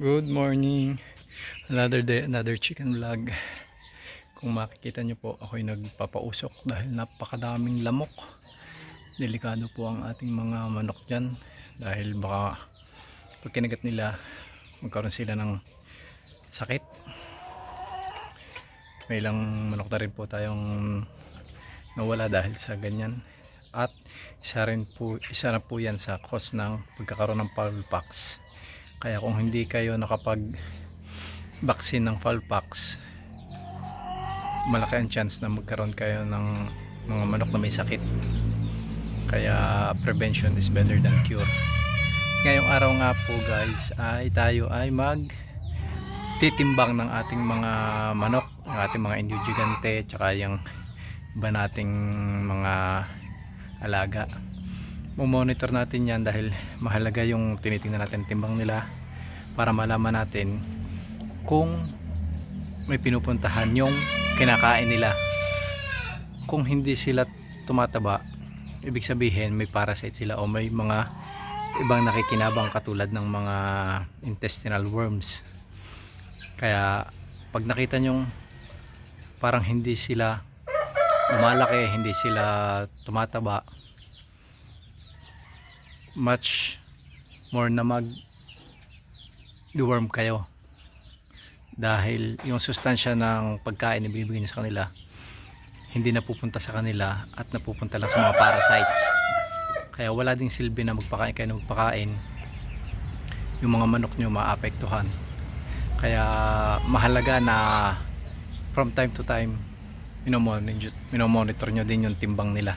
Good morning. Another day, another chicken vlog. Kung makikita nyo po, ako'y nagpapausok dahil napakadaming lamok. Delikado po ang ating mga manok dyan dahil baka pag kinagat nila, magkaroon sila ng sakit. May ilang manok na rin po tayong nawala dahil sa ganyan. At isa na po yan sa cause ng pagkakaroon ng foulpox. Kaya kung hindi kayo nakapag-vaccine ng foulpox, malaki ang chance na magkaroon kayo ng mga manok na may sakit. Kaya prevention is better than cure. Ngayong araw nga po guys, tayo ay magtitimbang ng ating mga manok, ng ating mga Indio Gigante, tsaka yung iba nating mga alaga. Monitor natin yan dahil mahalaga yung tinitingnan natin timbang nila para malaman natin kung may pinupuntahan yung kinakain nila. Kung hindi sila tumataba, ibig sabihin may parasite sila o may mga ibang nakikinabang katulad ng mga intestinal worms. Kaya pag nakita nyong parang hindi sila lumalaki, hindi sila tumataba, much more na mag-deworm kayo dahil yung sustansya ng pagkain na binibigay niyo sa kanila hindi napupunta sa kanila at napupunta lang sa mga parasites. Kaya wala ding silbi na magpakain kayo ng magpakain, yung mga manok nyo maapektuhan. Kaya mahalaga na from time to time minomonitor nyo din yung timbang nila.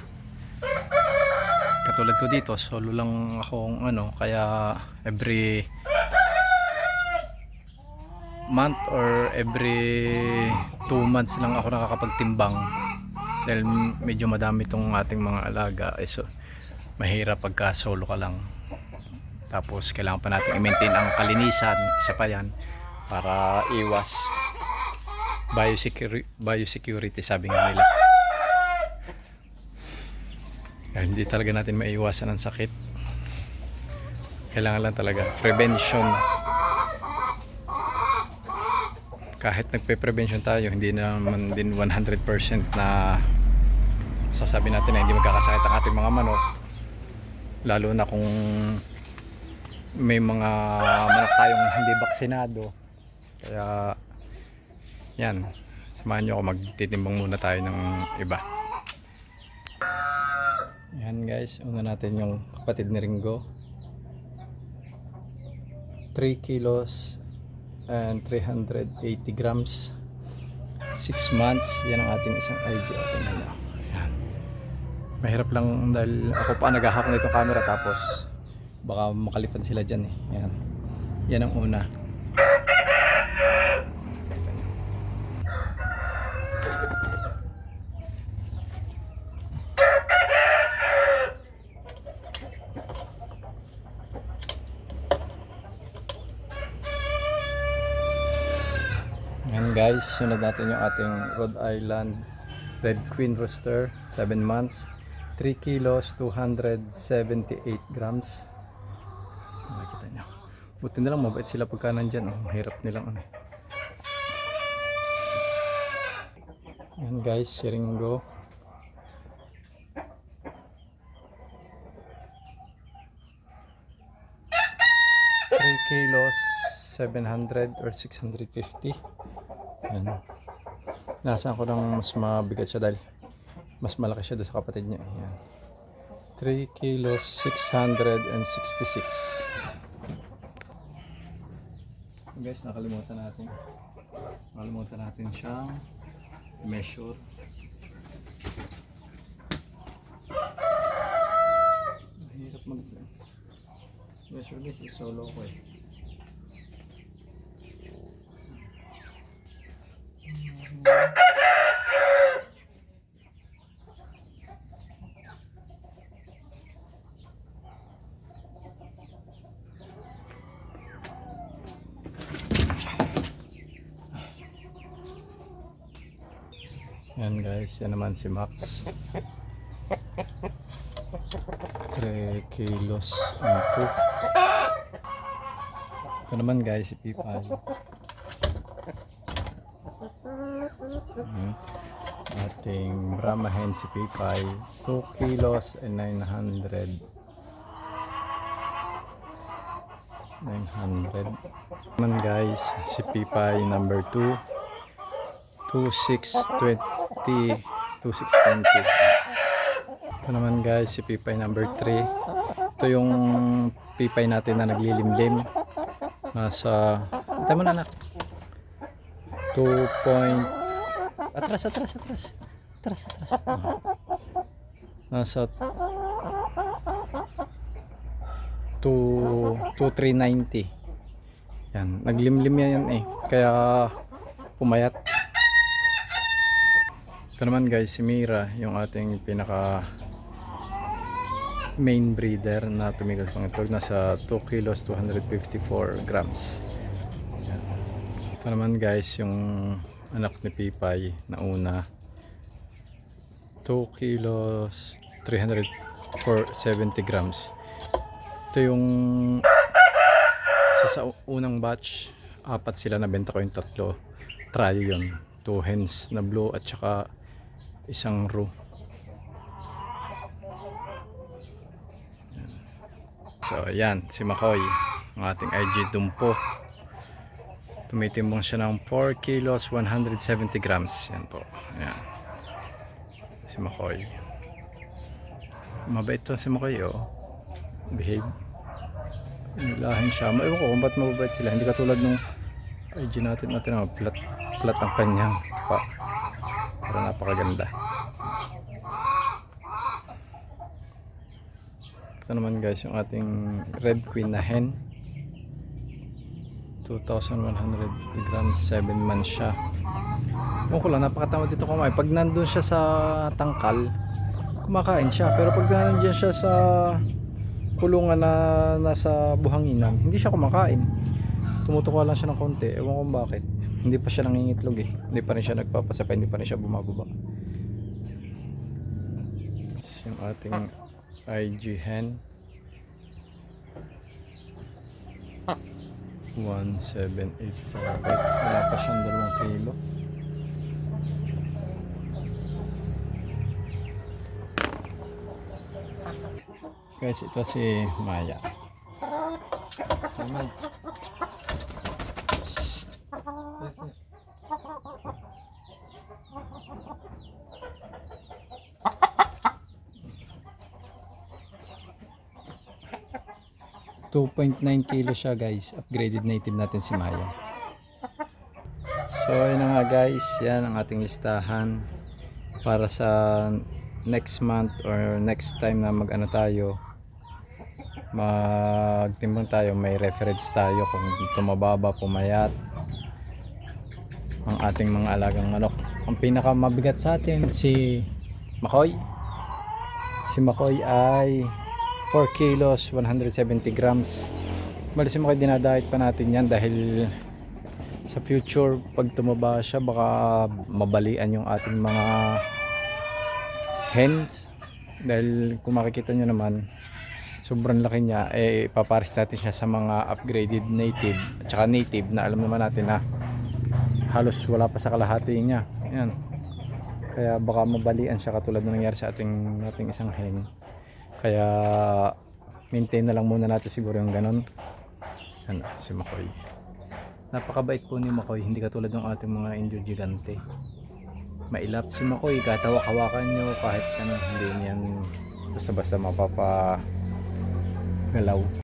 Katulad ko dito, solo lang akong kaya every month or every 2 months lang ako nakakapagtimbang dahil medyo madami itong ating mga alaga. So mahirap pagka solo ka lang, tapos kailangan pa natin i-maintain ang kalinisan, isa pa yan para iwas biosecurity sabi nga nila. Dahil hindi talaga natin maiiwasan ang sakit, kailangan lang talaga prevention. Kahit nagpe-prevention tayo, hindi naman din 100% na sasabi natin na hindi magkakasakit ang ating mga manok, lalo na kung may mga manok tayong hindi baksinado. Kaya yan, samahan nyo ako, magtitimbang muna tayo ng iba. Yan guys, una natin yung kapatid ni Ringo, 3 kilos and 380 grams, 6 months. Yan ang ating isang IG. Yan. Mahirap lang dahil ako pa naghahawak nito camera, tapos baka makalipan sila dyan eh. Yan, yan ang una. Yan guys, sunod natin yung ating Rhode Island Red Queen Rooster, 7 months, 3 kilos, 278 grams. Nakikita nyo, buti na lang mabait sila pagka nandyan. Mahirap nilang Yan guys, si Ringo, kilos 700 or 650. Yan. Nasaan ko ng mas mabigat siya dahil mas malaki siya doon sa kapatid niya. Yan. 3 kilos 666. Guys, nakalimutan natin siyang measure. Mahirap measure guys, solo ko eh. Yan guys, yan naman si Max, 3 kilos and Ito naman guys, si Pipay. Ating Brahma hen si Pipay, 2 kilos and 900. Naman guys, si Pipay number 2, 2620. Ito naman guys, si Pipay number 3. Ito yung Pipay natin na naglilimlim. Nasa, antay mo na anak, 2 point, atras. Nasa 2390. Yan, naglimlim yan eh, kaya pumayat. Ito naman guys, si Mira, yung ating pinaka main breeder na tumigil sa itlog, nasa 2 kilos 254 grams. Yan. Ito naman guys, yung anak ni Pipay na una, 2 kilos 370 grams. Ito yung sa unang batch, 4 sila, nabenta ko yung 3 try yun, 2 hens na blue at saka isang roux. So ayan, si Makoy, ang ating IG dumpo, tumitimbang siya ng 4 kilos 170 grams. Yan po, ayan, si Makoy. Mabait to si Makoy, oh, behave. Nilahin siya, maiwan ko kung ba't mababait sila, hindi katulad nung IG natin flat ang kanyang pa, pero napakaganda. Ito naman guys, yung ating red queen na hen, 2,100 grams, 7 months siya. Kung ko lang, napakatama dito kumain. Pag nandun siya sa tangkal, kumakain siya, pero pag nandun siya sa kulungan na nasa buhanginan, hindi siya kumakain. Tumutuka lang siya ng konti, ewan ko bakit. Hindi pa siya nangingitlog eh, hindi pa rin siya nagpapasapay, hindi pa rin siya bumababa. Yung ating IG hen, 178 sa weight, wala pa siyang 2 kilo. Guys, ito si Maya. Maya. 2.9 kilo siya guys, upgraded native natin si Maya. So ayun na nga guys, yan ang ating listahan para sa next month or next time na mag-ano tayo, magtimbang tayo, may reference tayo kung dito mababa, pumayat ang ating mga alagang manok. Ang pinaka mabigat sa atin si Makoy. Si Makoy ay 4 kilos 170 grams. Bali si Makoy, dinadahit pa natin yan dahil sa future pag tumaba siya baka mabalian yung ating mga hens, dahil kung makikita nyo naman sobrang laki niya, eh papares natin siya sa mga upgraded native at saka native na alam naman natin na halos wala pa sa kalahati niya. Yan, kaya baka mabalian siya katulad ng nangyari sa ating isang hen. Kaya maintain na lang muna natin siguro yung ganon. Yan, si Makoy, napakabait po ni Makoy, hindi katulad ng ating mga Indio Gigante. Mailap si Makoy, kahit hawak-hawakan nyo, kahit ano, hindi niyan basta-basta mapapagalaw.